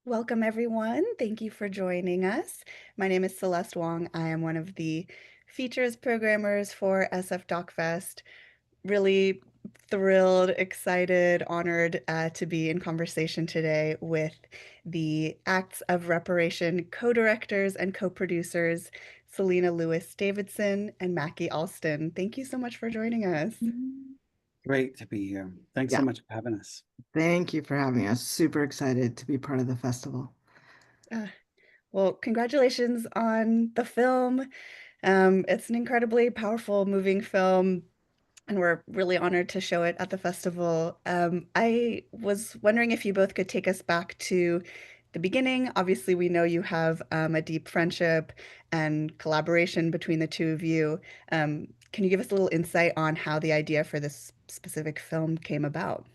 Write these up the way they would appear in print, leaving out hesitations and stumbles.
Welcome, everyone. Thank you for joining us. My name is Celeste Wong. I am one of the features programmers for SF Doc Fest. Really thrilled, excited, honored to be in conversation today with the Acts of Reparation co-directors and co-producers, Selena Lewis Davidson and Mackie Alston. Thank you so much for joining us. Great to be here. Thanks so Yeah, much for having us. thank you for having us. Super excited to be part of the festival. Uh, well, congratulations on the film. It's an incredibly powerful, moving film, and we're really honored to show it at the festival. I was wondering if you both could take us back to the beginning. Obviously, we know you have a deep friendship and collaboration between the two of you. Can you give us a little insight on how the idea for this specific film came about?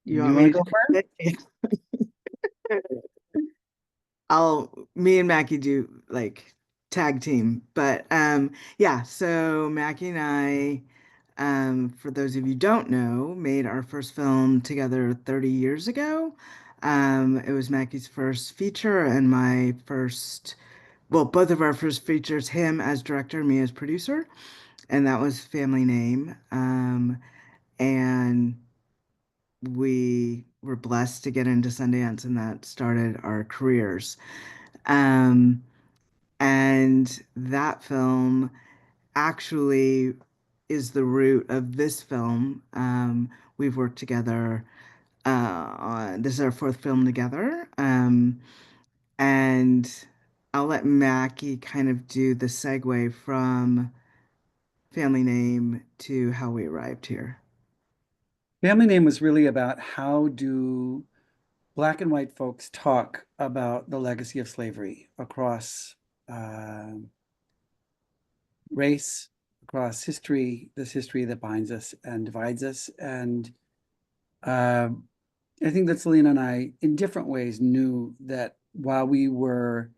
You You want want to me go to first? take it? Me and Mackie do like tag team. But yeah, so Mackie and I, for those of you who don't know, made our first film together 30 years ago. It was Mackie's first feature and my first, well, both of our first features, him as director, me as producer, and that was Family Name. And we were blessed to get into Sundance, and that started our careers. Um, and that film actually is the root of this film. We've worked together. This is our fourth film together. And I'll let Mackie kind of do the segue from Family Name to how we arrived here. Family Name was really about how do Black and white folks talk about the legacy of slavery across uh, race, across history, this history that binds us and divides us. And uh, I think that Selena and I, in different ways, knew that while we were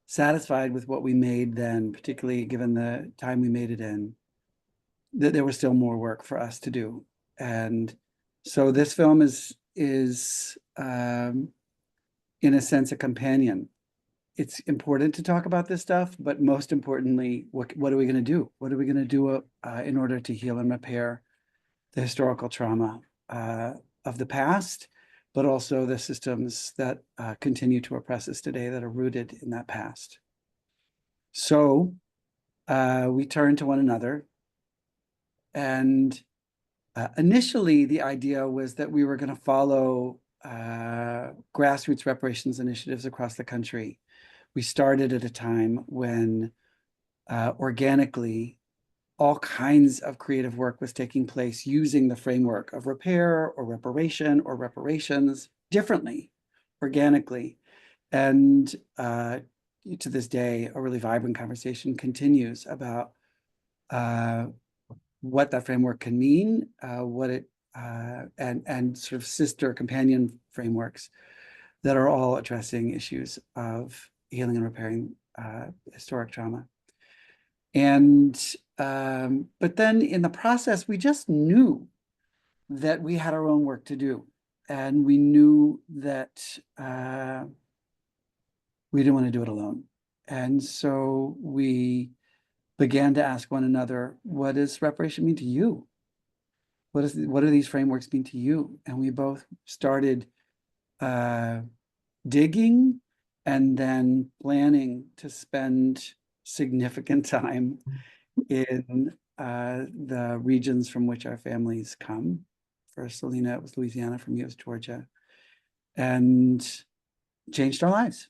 satisfied with what we made then, particularly given the time we made it in, that there was still more work for us to do. And so this film is in a sense a companion. It's important to talk about this stuff, but most importantly, what are we going to do? What are we going to do in order to heal and repair the historical trauma of the past, but also the systems that continue to oppress us today that are rooted in that past. So we turn to one another, and initially, the idea was that we were going to follow grassroots reparations initiatives across the country. We started at a time when organically all kinds of creative work was taking place using the framework of repair or reparation or reparations differently, organically. And to this day, a really vibrant conversation continues about uh, what that framework can mean, what it and sort of sister companion frameworks that are all addressing issues of healing and repairing historic trauma. And but then in the process, we just knew that we had our own work to do, and we knew that we didn't want to do it alone. And so we began to ask one another, what does reparation mean to you? What do these frameworks mean to you? And we both started uh, digging and then planning to spend significant time in the regions from which our families come. For Selena, it was Louisiana. For me, it was Georgia, and changed our lives.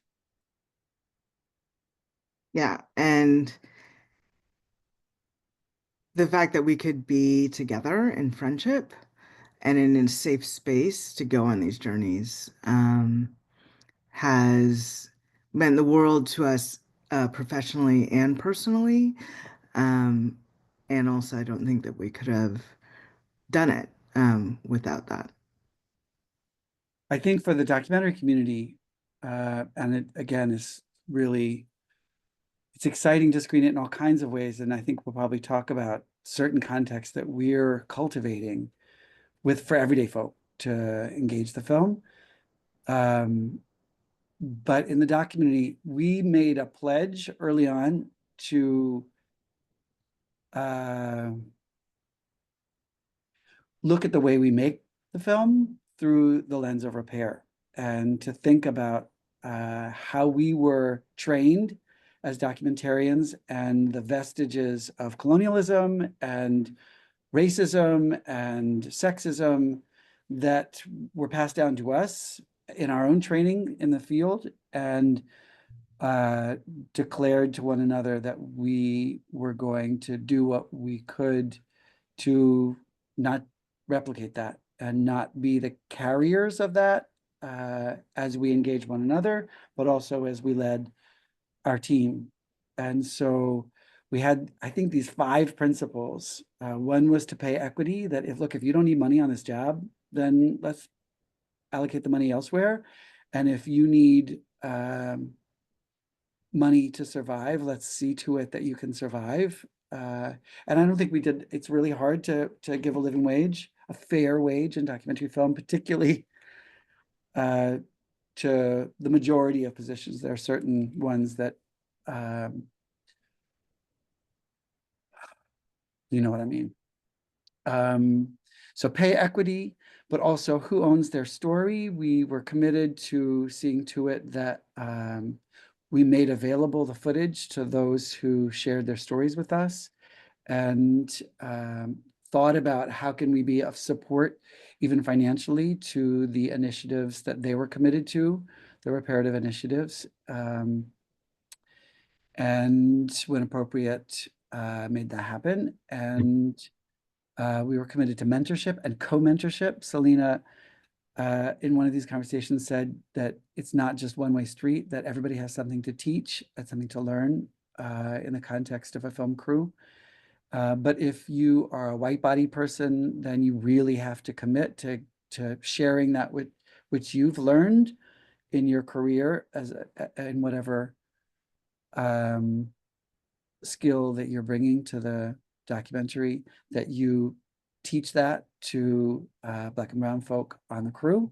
Yeah, and the fact that we could be together in friendship and in a safe space to go on these journeys has meant the world to us professionally and personally. Um, and also, I don't think that we could have done it without that. I think for the documentary community, and it again is really it's exciting to screen it in all kinds of ways. And I think we'll probably talk about certain contexts that we're cultivating with for everyday folk to engage the film. Um, but in the documentary, we made a pledge early on to uh, look at the way we make the film through the lens of repair and to think about how we were trained as documentarians and the vestiges of colonialism and racism and sexism that were passed down to us in our own training in the field, and uh, declared to one another that we were going to do what we could to not replicate that and not be the carriers of that as we engage one another, but also as we led our team. And so we had, I think, these five principles. One was to pay equity, that if, look, if you don't need money on this job, then let's allocate the money elsewhere. And if you need money to survive, let's see to it that you can survive. And I don't think we did. It's really hard to give a living wage, a fair wage in documentary film, particularly uh, to the majority of positions. There are certain ones that um, you know what I mean. Um, so pay equity, but also who owns their story. We were committed to seeing to it that we made available the footage to those who shared their stories with us, and thought about how can we be of support, even financially, to the initiatives that they were committed to, the reparative initiatives. And when appropriate, made that happen. And we were committed to mentorship and co-mentorship. Selena, in one of these conversations, said that it's not just one-way street, that everybody has something to teach and something to learn in the context of a film crew. But if you are a white body person, then you really have to commit to sharing that with which you've learned in your career as in whatever um, skill that you're bringing to the documentary, that you teach that to Black and brown folk on the crew.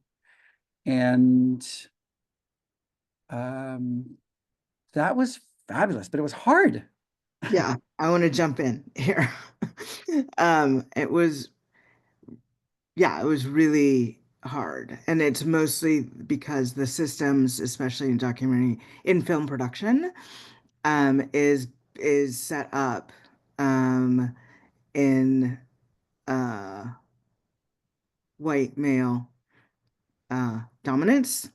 And um, that was fabulous, but it was hard. Yeah, I want to jump in here. It was, yeah, it was really hard. And it's mostly because the systems, especially in documentary, in film production, um, is is set up um in uh white male dominance.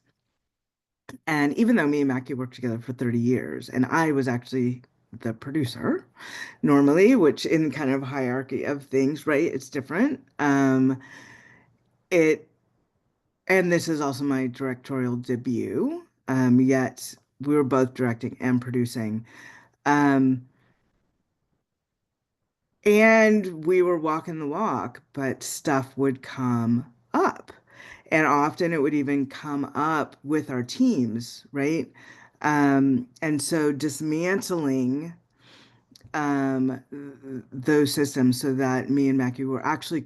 And even though me and Mackie worked together for 30 years, and I was actually the producer normally, which in kind of hierarchy of things, right? It's different. It and this is also my directorial debut. Yet we were both directing and producing. Um, and we were walking the walk, but stuff would come up. And often it would even come up with our teams, right? And so dismantling those systems so that me and Mackie were actually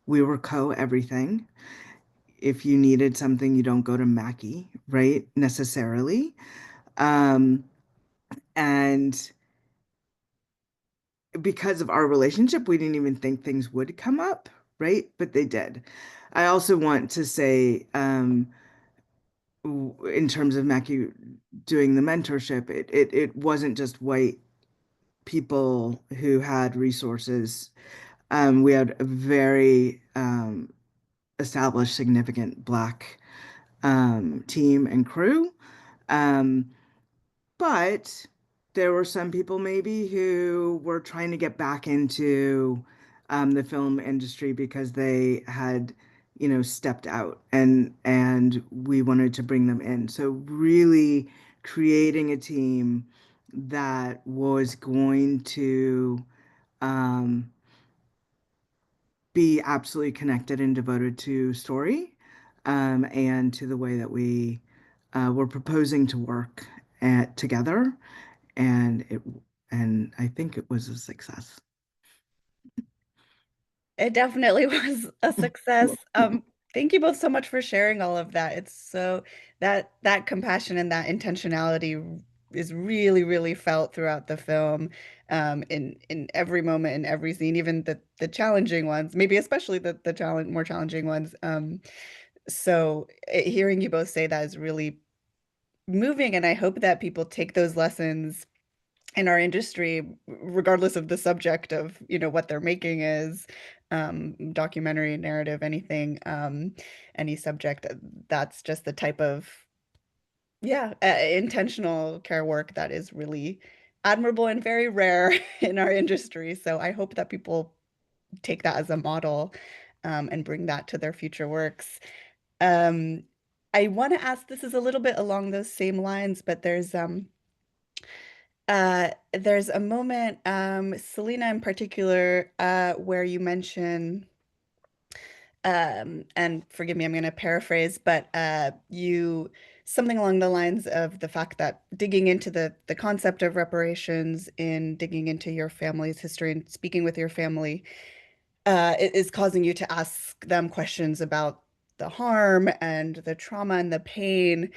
we were everything. If you needed something, you don't go to Mackie, right? Necessarily. Um, and because of our relationship, we didn't even think things would come up, right? But they did. I also want to say, in terms of Mackie doing the mentorship, it wasn't just white people who had resources. We had a very established, significant Black team and crew. Um, But there were some people maybe who were trying to get back into the film industry because they had, stepped out, and we wanted to bring them in. So really creating a team that was going to um, be absolutely connected and devoted to story, and to the way that we were proposing to work together, and I think it was a success. It definitely was a success. Thank you both so much for sharing all of that. It's so that compassion and that intentionality is really, really felt throughout the film, in every moment, in every scene, even the challenging ones, maybe especially the more challenging ones. So hearing you both say that is really moving, and I hope that people take those lessons in our industry, regardless of the subject of, what they're making is, documentary, narrative, anything, any subject. That's just the type of, yeah, intentional care work that is really admirable and very rare in our industry. So I hope that people take that as a model, and bring that to their future works. Um, I want to ask, this is a little bit along those same lines, but there's a moment, Selena in particular, where you mention, and forgive me, I'm going to paraphrase, but you something along the lines of the fact that digging into the concept of reparations, in digging into your family's history and speaking with your family, it is causing you to ask them questions about the harm and the trauma and the pain,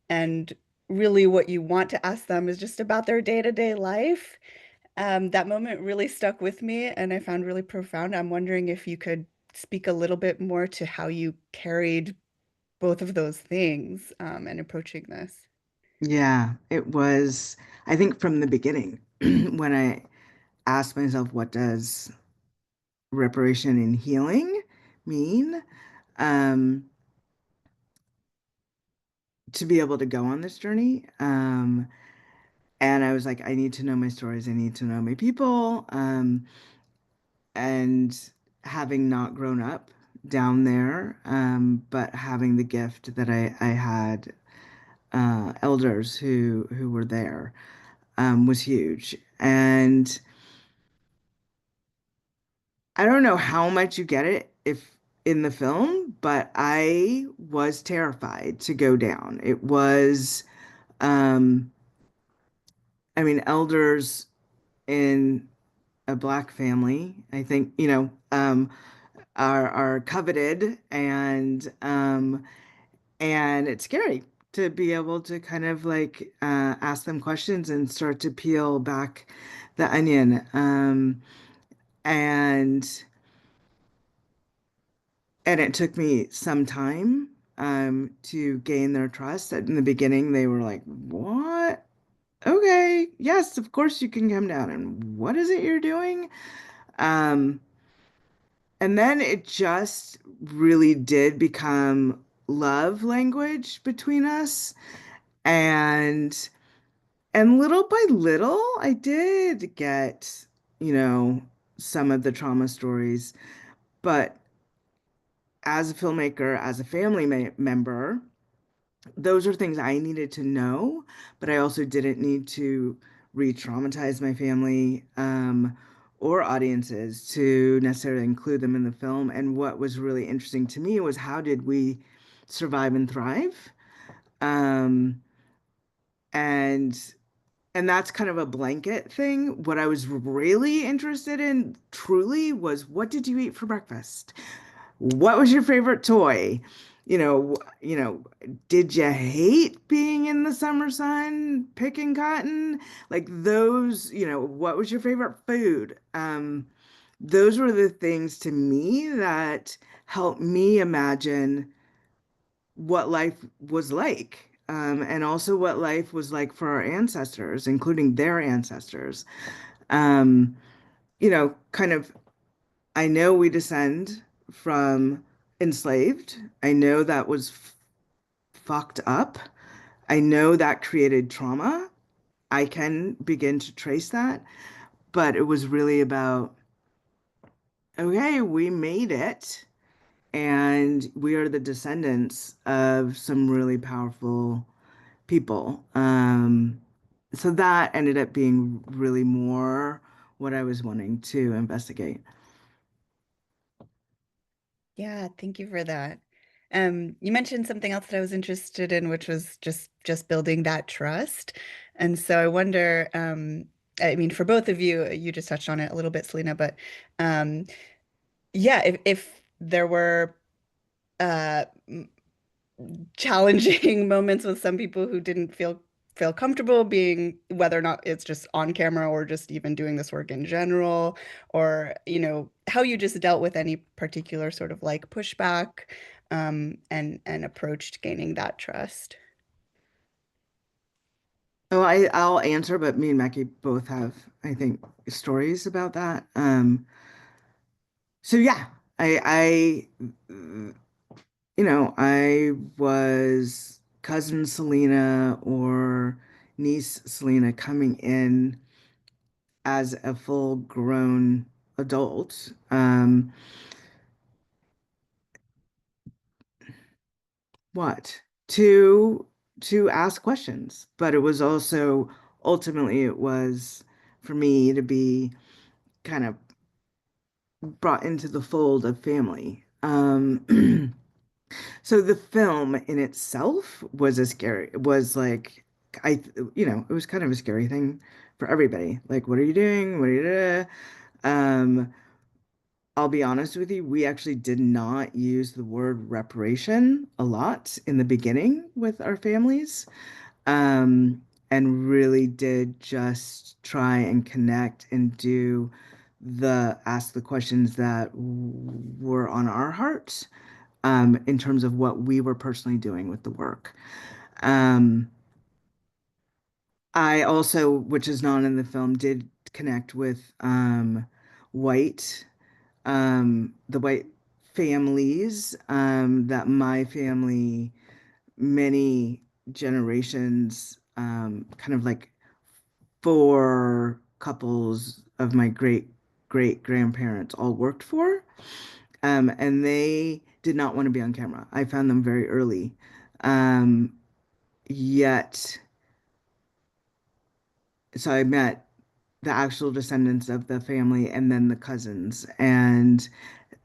and really what you want to ask them is just about their day-to-day life. That moment really stuck with me and I found really profound. I'm wondering if you could speak a little bit more to how you carried both of those things, and approaching this. Yeah, it was, I think from the beginning, when I asked myself, what does reparation and healing mean? Um, to be able to go on this journey. And I was like, I need to know my stories. I need to know my people. And having not grown up down there, but having the gift that I had elders who were there, was huge. And I don't know how much you get it if in the film, but I was terrified to go down. It was, um, I mean, elders in a black family, I think, are coveted, and it's scary to be able to kind of like ask them questions and start to peel back the onion. And and it took me some time to gain their trust. In the beginning, they were like, "What? Okay, yes, of course you can come down. And what is it you're doing?" Um, and then it just really did become love language between us. And little by little, I did get, you know, some of the trauma stories. But as a filmmaker, as a family member, those are things I needed to know, but I also didn't need to re-traumatize my family, or audiences to necessarily include them in the film. And what was really interesting to me was how did we survive and thrive? Um, and that's kind of a blanket thing. What I was really interested in truly was, what did you eat for breakfast? What was your favorite toy? Did you hate being in the summer sun picking cotton? Like those, what was your favorite food? Those were the things to me that helped me imagine what life was like, and also what life was like for our ancestors, including their ancestors. Um, kind of, I know we descend from enslaved. I know that was fucked up. I know that created trauma. I can begin to trace that, but it was really about, okay, we made it, and we are the descendants of some really powerful people. So that ended up being really more what I was wanting to investigate. Yeah, thank you for that. You mentioned something else that I was interested in, which was just building that trust. And so I wonder, I mean, for both of you, you just touched on it a little bit, Selena, but, yeah, if there were uh, challenging moments with some people who didn't feel comfortable being, whether or not it's just on camera or just even doing this work in general, or how you just dealt with any particular sort of like pushback, and approached gaining that trust. Oh, I'll answer, but me and Mackie both have, I think, stories about that. So yeah, I was cousin Selena or niece Selena coming in as a full grown adult. What? To to ask questions, but it was also ultimately it was for me to be kind of brought into the fold of family. So the film in itself was a scary, was like, it was kind of a scary thing for everybody. Like, what are you doing? What are you doing? Um, I'll be honest with you, we actually did not use the word reparation a lot in the beginning with our families, and really did just try and connect and ask the questions that were on our hearts, in terms of what we were personally doing with the work. Um, I also, which is not in the film, did connect with white, the white families, that my family, many generations, kind of like four couples of my great grandparents all worked for. And they did not want to be on camera. I found them very early. Um, Yet, so I met the actual descendants of the family and then the cousins and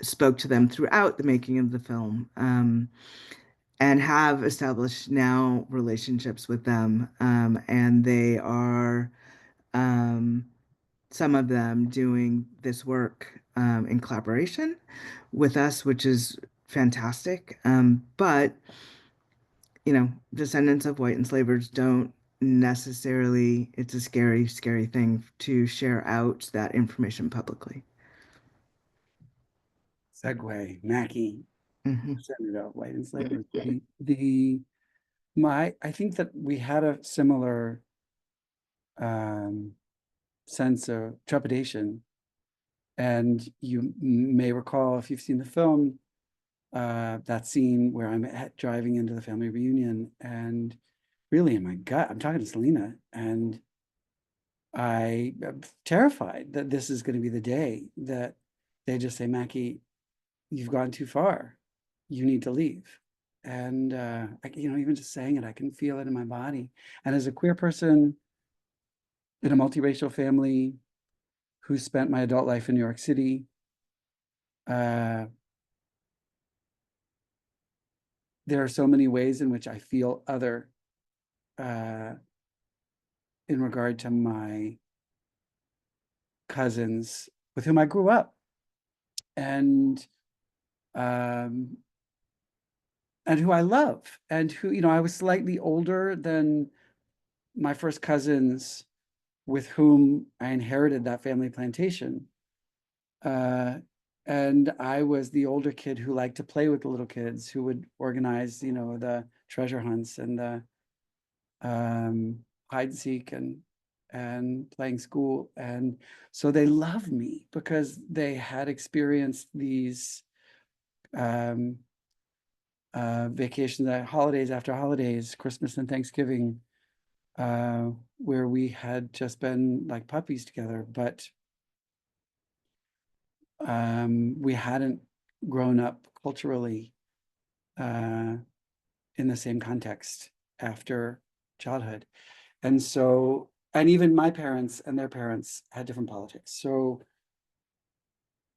spoke to them throughout the making of the film, and have established now relationships with them. And they are, um, some of them doing this work, in collaboration with us, which is fantastic. But descendants of white enslavers don't necessarily, it's a scary, scary thing to share out that information publicly. Segue, Mackie, Hmm. Senator of White Enslavers. I think that we had a similar um, sense of trepidation. And you may recall, if you've seen the film, that scene where I'm driving into the family reunion, and really in my gut, I'm talking to Selena, and I am terrified that this is going to be the day that they just say, Mackie, you've gone too far. You need to leave. And even just saying it, I can feel it in my body. And as a queer person in a multiracial family who spent my adult life in New York City, uh, there are so many ways in which I feel other, uh, in regard to my cousins with whom I grew up, and um, and who I love, and who, I was slightly older than my first cousins with whom I inherited that family plantation. Uh, and I was the older kid who liked to play with the little kids, who would organize, the treasure hunts and the hide and seek and playing school. And so they loved me because they had experienced these um, vacations, holidays after holidays, Christmas and Thanksgiving, where we had just been like puppies together, but we hadn't grown up culturally uh, in the same context after childhood. And so, and even my parents and their parents had different politics. So,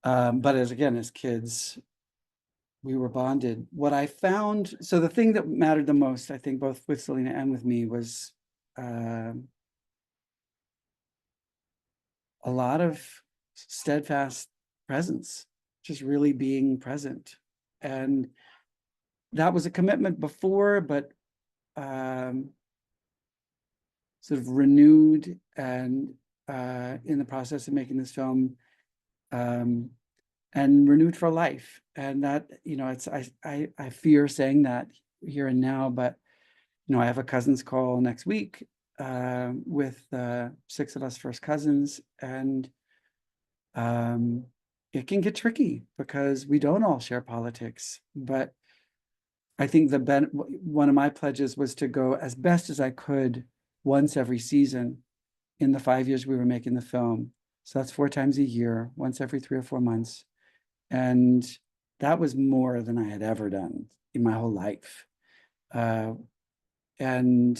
but as kids, we were bonded. What I found, so the thing that mattered the most, I think, both with Selena and with me, was um a lot of steadfast presence, just really being present. And that was a commitment before, but um, sort of renewed and in the process of making this film, um, and renewed for life. And that, it's I fear saying that here and now, but I have a cousins call next week with six of us first cousins, and um, it can get tricky because we don't all share politics. But I think one of my pledges was to go as best as I could once every season in the 5 years we were making the film. So that's 4 times a year, once every 3 or 4 months. And that was more than I had ever done in my whole life. And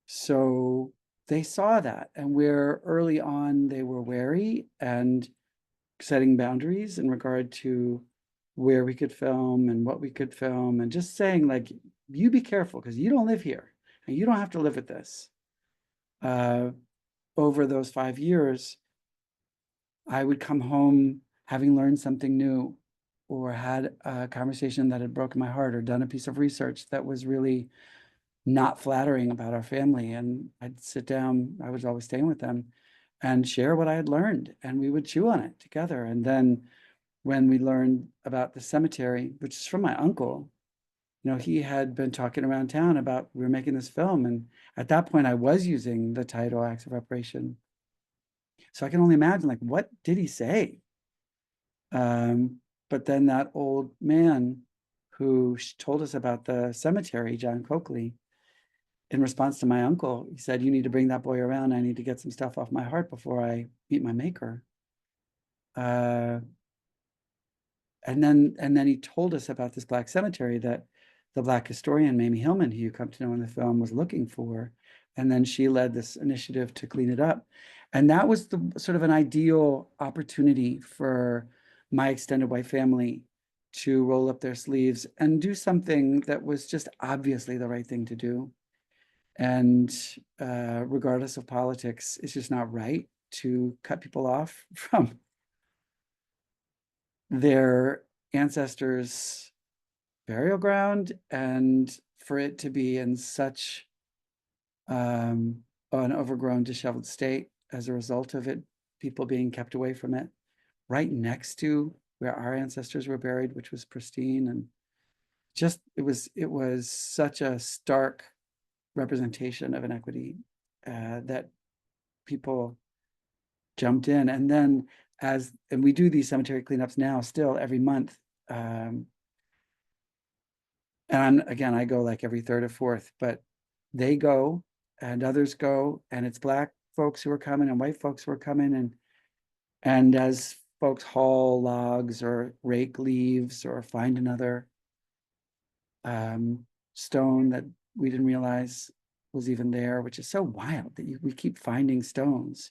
so they saw that, and where early on they were wary and setting boundaries in regard to where we could film and what we could film, and just saying, like, you be careful because you don't live here and you don't have to live with this. Uh, Over those 5 years, I would come home having learned something new or had a conversation that had broken my heart or done a piece of research that was really not flattering about our family. And I'd sit down, I was always staying with them, and share what I had learned. And we would chew on it together. And then when we learned about the cemetery, which is from my uncle, he had been talking around town about we were making this film. And at that point, I was using the title Acts of Reparation. So I can only imagine, like, what did he say? But then that old man who told us about the cemetery, John Coakley, in response to my uncle, he said, "You need to bring that boy around. I need to get some stuff off my heart before I meet my maker." Uh, and then he told us about this black cemetery that the black historian Mamie Hillman, who you come to know in the film, was looking for. And then she led this initiative to clean it up. And that was the sort of an ideal opportunity for my extended white family to roll up their sleeves and do something that was just obviously the right thing to do. And regardless of politics, it's just not right to cut people off from their ancestors' burial ground, and for it to be in such an overgrown, disheveled state as a result of it, people being kept away from it, right next to where our ancestors were buried, which was pristine. And just it was such a stark representation of inequity that people jumped in. And then and we do these cemetery cleanups now still every month. Um, and again, I go like every third or fourth, but they go and others go, and it's black folks who are coming and white folks who are coming. And as folks haul logs or rake leaves or find another stone that we didn't realize was even there, which is so wild that we keep finding stones,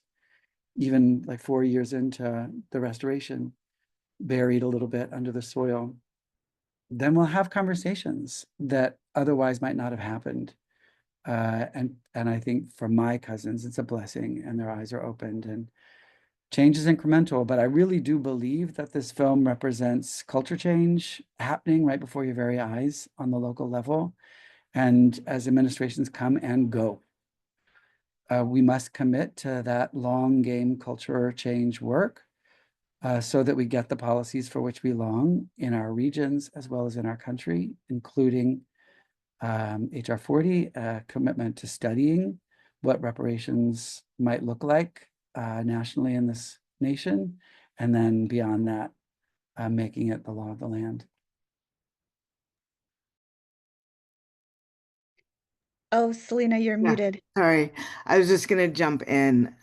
even like 4 years into the restoration, buried a little bit under the soil. Then we'll have conversations that otherwise might not have happened. And I think for my cousins, it's a blessing, and their eyes are opened, and change is incremental. But I really do believe that this film represents culture change happening right before your very eyes on the local level. And as administrations come and go, we must commit to that long game culture change work, so that we get the policies for which we long in our regions as well as in our country, including HR 40, a commitment to studying what reparations might look like nationally in this nation, and then beyond that, making it the law of the land. Oh, Selena, you're Yeah, muted. sorry. I was just gonna jump in.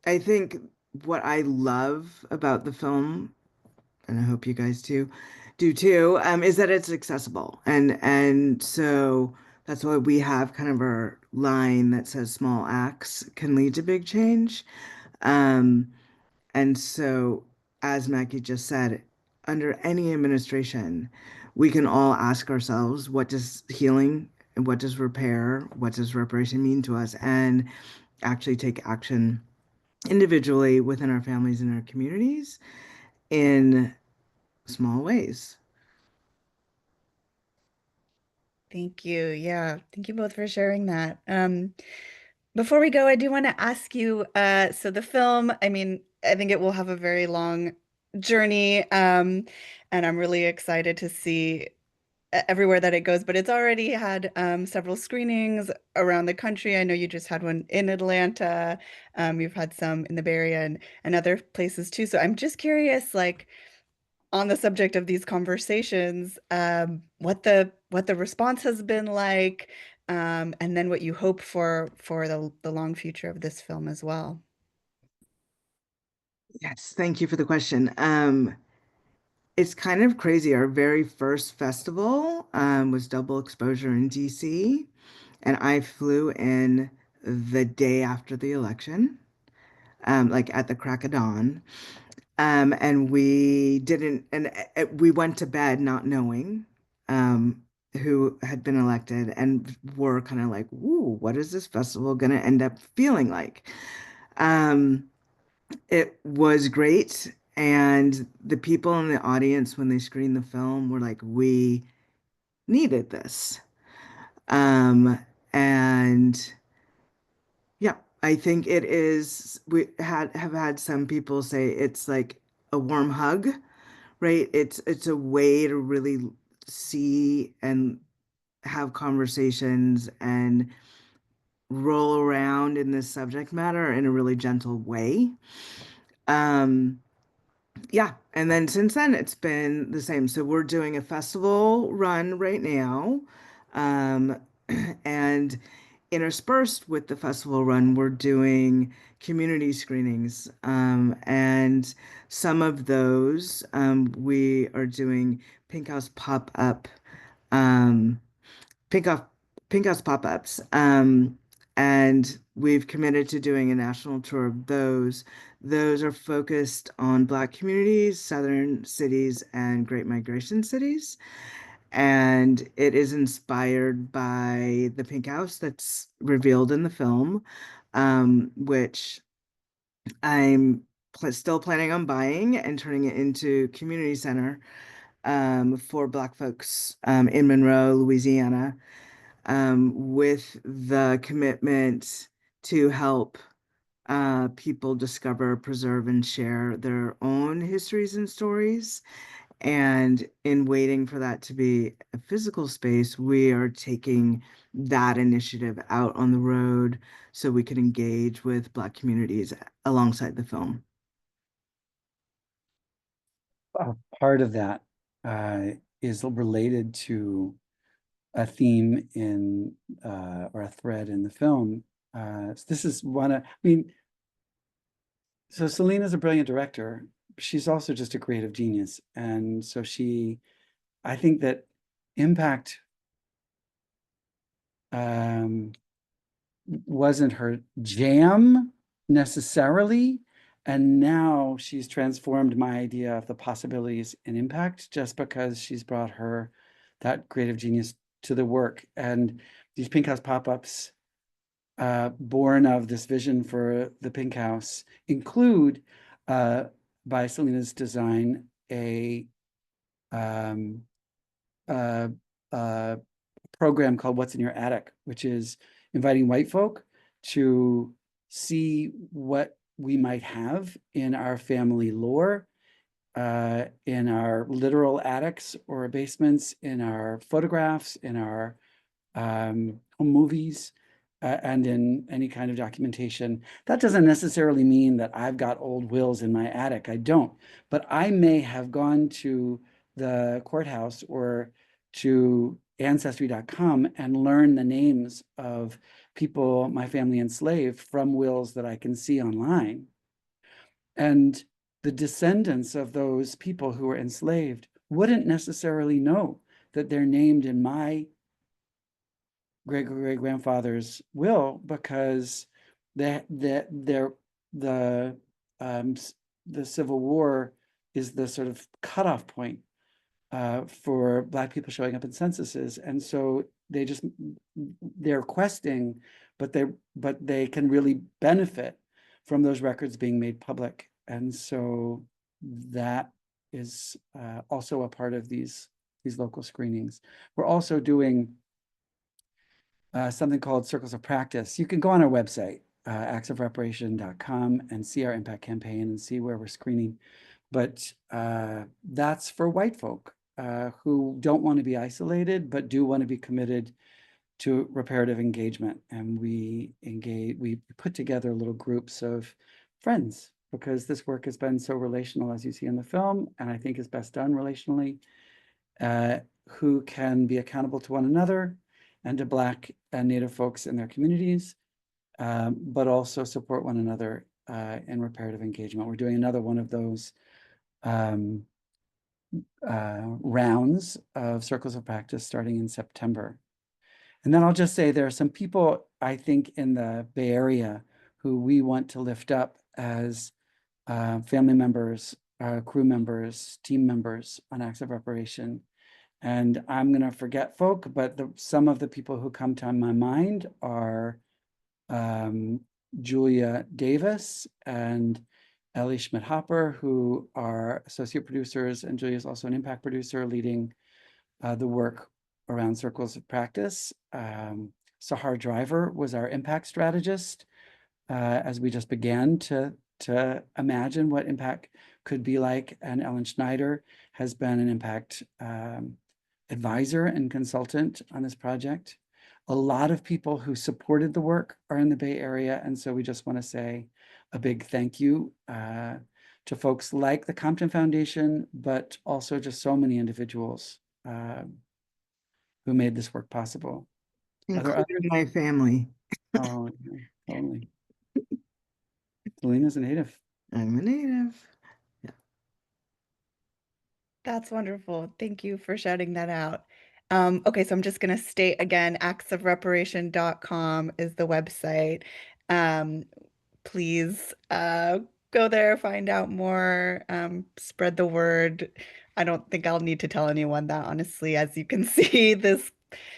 I think what I love about the film, and I hope you guys do too, is that it's accessible. And so that's why we have kind of our line that says small acts can lead to big change. Um, and so, as Mackie just said, under any administration, we can all ask ourselves, what does healing and what does repair, what does reparation mean to us? And actually take action individually within our families and our communities in small ways. Thank you. Yeah, thank you both for sharing that. Before we go, I do want to ask you, so the film, I mean, I think it will have a very long journey, and I'm really excited to see everywhere that it goes, but it's already had several screenings around the country. I know you just had one in Atlanta. You've had some in the Bay Area and other places too. So I'm just curious, like on the subject of these conversations, what the response has been like, and then what you hope for the long future of this film as well. Yes, thank you for the question. It's kind of crazy. Our very first festival was Double Exposure in DC, and I flew in the day after the election, like at the crack of dawn. And we didn't, and we went to bed not knowing um, who had been elected, and were kind of like, "Ooh, what is this festival going to end up feeling like?" Um, it was great, and the people in the audience when they screened the film were like, "We needed this," um, and yeah, I think it is. We have had some people say it's like a warm hug, right? It's a way to really see and have conversations and roll around in this subject matter in a really gentle way. Um, yeah, and then since then it's been the same. So we're doing a festival run right now. Um, and interspersed with the festival run, we're doing community screenings. And some of those we are doing Pink House pop-up, um, Pink House, Pink House pop-ups. And we've committed to doing a national tour of those. Those are focused on Black communities, Southern cities, and Great Migration cities. And it is inspired by the pink house that's revealed in the film, which I'm still planning on buying and turning it into community center for Black folks in Monroe, Louisiana, with the commitment to help people discover, preserve, and share their own histories and stories. And in waiting for that to be a physical space, we are taking that initiative out on the road so we can engage with Black communities alongside the film. Part of that is related to a theme in or a thread in the film. So this is one of, I mean, so Selena's a brilliant director. She's also just a creative genius. And so I think that impact um, wasn't her jam necessarily. And now she's transformed my idea of the possibilities in impact just because she's brought that creative genius to the work. And these Pink House pop-ups, born of this vision for the Pink House, include, by Selena's design, um, a, a program called What's in Your Attic, which is inviting white folk to see what we might have in our family lore, in our literal attics or basements, in our photographs, in our home movies, and in any kind of documentation. That doesn't necessarily mean that I've got old wills in my attic. I don't. But I may have gone to the courthouse or to ancestry.com and learned the names of people my family enslaved from wills that I can see online. And the descendants of those people who were enslaved wouldn't necessarily know that they're named in my great grandfather's will because the um, the Civil War is the sort of cutoff point for Black people showing up in censuses, and so they're questing, but they can really benefit from those records being made public, and so that is also a part of these local screenings. We're also doing something called Circles of Practice. You can go on our website, actsofreparation.com, and see our impact campaign and see where we're screening. But that's for white folk who don't want to be isolated, but do want to be committed to reparative engagement. And we put together little groups of friends because this work has been so relational, as you see in the film, and I think is best done relationally, who can be accountable to one another and to Black and Native folks in their communities, but also support one another in reparative engagement. We're doing another one of those rounds of Circles of Practice starting in September. And then I'll just say there are some people, I think, in the Bay Area who we want to lift up as family members, crew members, team members on Acts of Reparation. And I'm going to forget folk, but some of the people who come to my mind are Julia Davis and Ellie Schmidt-Hopper, who are associate producers, and Julia is also an impact producer leading the work around Circles of Practice. Sahar Driver was our impact strategist as we just began to imagine what impact could be like, and Ellen Schneider has been an impact advisor and consultant on this project. A lot of people who supported the work are in the Bay Area, and so we just want to say a big thank you to folks like the Compton Foundation, but also just so many individuals who made this work possible. Are there including others? my family. Oh, yeah, totally. Selena's a native. I'm a native. Yeah. That's wonderful. Thank you for shouting that out. Okay, so I'm just going to state again, actsofreparation.com is the website. Um, Please go there, find out more, spread the word. I don't think I'll need to tell anyone that, honestly. As you can see, this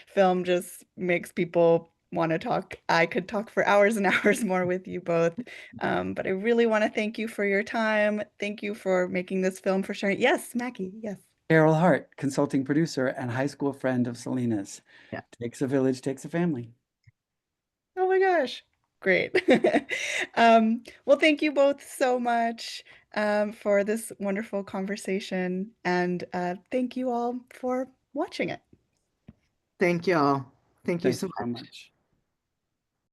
film just makes people want to talk. I could talk for hours and hours more with you both. But I really want to thank you for your time. Thank you for making this film, for sharing. Yes, Mackie, yes. Carol Hart, consulting producer and high school friend of Selena's. Yeah. Takes a village, takes a family. Oh my gosh. Great. Well, thank you both so much for this wonderful conversation, and thank you all for watching it. Thank you all. Thank you Thank so you so much. much.